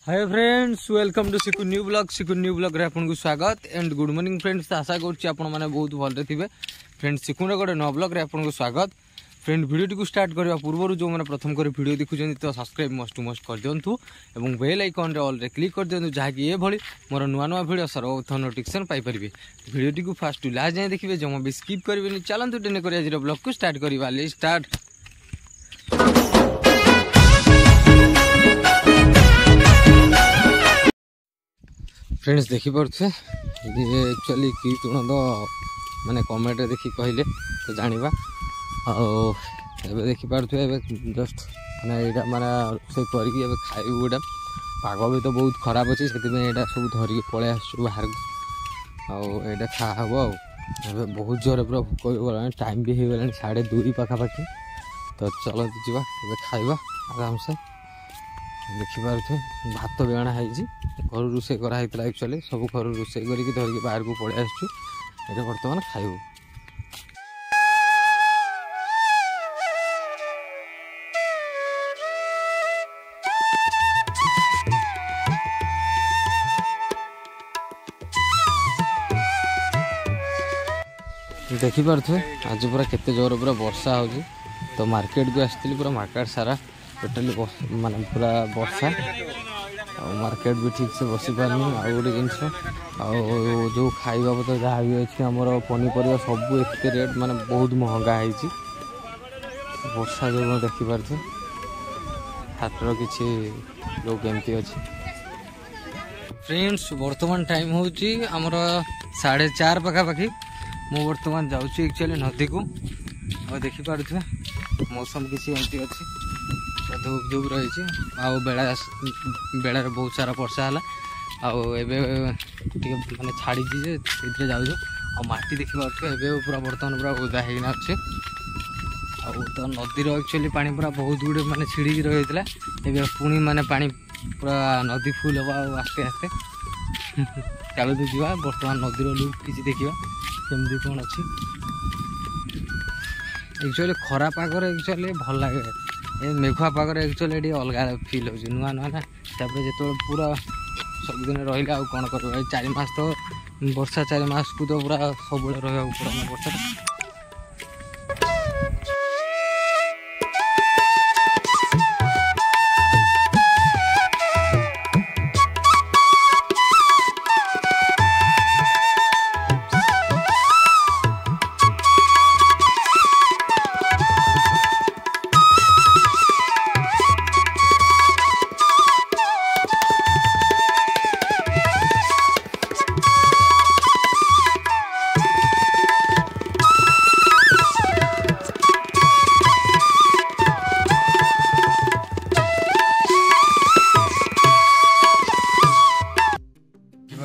Hi friends, welcome to सिकु new blog रे आपन को स्वागत एंड गुड मॉर्निंग फ्रेंड्स। आशा करछि आपन माने बहुत भल थिबे। फ्रेंड्स सिकुन गोटे न ब्लॉग रे आपन को स्वागत। फ्रेंड वीडियो को स्टार्ट करबा पूर्व जो मैंने प्रथम कर वीडियो देखुछन तो सब्सक्राइब मस्ट टू मस्ट कर दियंतु एवं बेल आइकन रे ऑल रे क्लिक कर दियंतु जहाकि ए भली मोर नुआ नुआ वीडियो सर्वप्रथम नोटिफिकेशन पाई परिबे। वीडियो को फास्ट टू लास्ट जाय देखिबे, जमा भी स्किप करबेनी। चलंतु टेने कर आज ब्लॉग को स्टार्ट करबा ले स्टार्ट। फ्रेंड्स देखी पारे ये एक्चुअली कि तुण तो माने कमेंट देखी कहले तो जानिबा आबे देखी पारे जस्ट माने एटा माने से करके एबे खाइबू। गोटा पाग भी तो बहुत खराब अच्छे से सब धरिक पलि आसु बाहर आटा खा हम आ बहुत जोर पूरा भोक गला। टाइम भी हो गला 2:30 पाखापाखि। तो चलो जा खाइबा आराम से। देखिपे भात भी अणा घर रोसे कराई एक्चुअली सब घर रोसे करके धरिक बाहर को पलि आसु। ये बर्तमान खाइबू। देखिपे आज पूरा केते जोर पूरा वर्षा हो। तो मार्केट को आसती पूरा मार्केट सारा टोटाली माने पूरा वर्षा मार्केट भी ठीक से बसी पारनी। आउ गोटे जिनस जो खाइबा पत्र जहाँ भी अच्छे आमर पनीपरिया सब एत रेट माने बहुत महंगा है। वर्षा जो देखिपे हाटर किसी लोग एमती अच्छे। फ्रेंड्स वर्तमान टाइम हूँ आमर 4:30 पाखापाखि। मु बर्तमान जाऊँगी एक्चुअली नदी को और देखिपे मौसम किसी एमती अच्छी धूप धूप रही। बेड़ा बहुत सारा वर्षा है माने छाड़ी जाऊ माटी देखिए पूरा बर्तमान पूरा ओदा होना अच्छे। तो नदीर एक्चुअली पानी पूरा बहुत गुड़े माने छिड़ी रही है। पुणी माने पानी पूरा नदी फुल हम आस्ते आस्ते चलो तो जा बर्तमान नदीर लुक किसी देखा केमती कौन अच्छी। एक्चुअली खरा पागर एक्चुअली भल लगे। मेघुआ पागर एक्चुअली अलग फिल हो नुआ नुआ ना। जो पूरा सबुदिन रहा कौन कर 4 मास तो वर्षा 4 मास को तो पूरा सब रहा पड़ा वर्षा।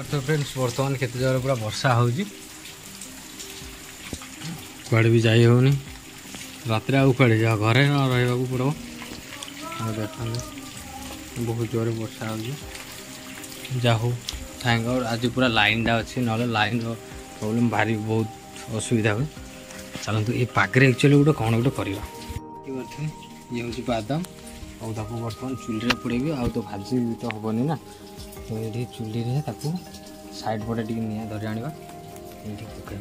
तो फ्रेंड्स वर्तमान केते जोर पूरा वर्षा हो कड़े भी जाई होनी। रात कड़े जा घरे न रहा पड़ो। देखते बहुत जोर वर्षा हो जाऊ थैंक गॉड आज पूरा लाइन टा अच्छी ना लाइन प्रॉब्लम भारी बहुत असुविधा हुए। चलते ये पागे एक्चुअली गोटे कौन गोटे करवा ये हूँ बादाम आक बर्तमान चुली पड़ेबी आ तो भाजी तो हेनी ना। तो ये चुली साइड पटे टी निआ धरी आने पकड़ा।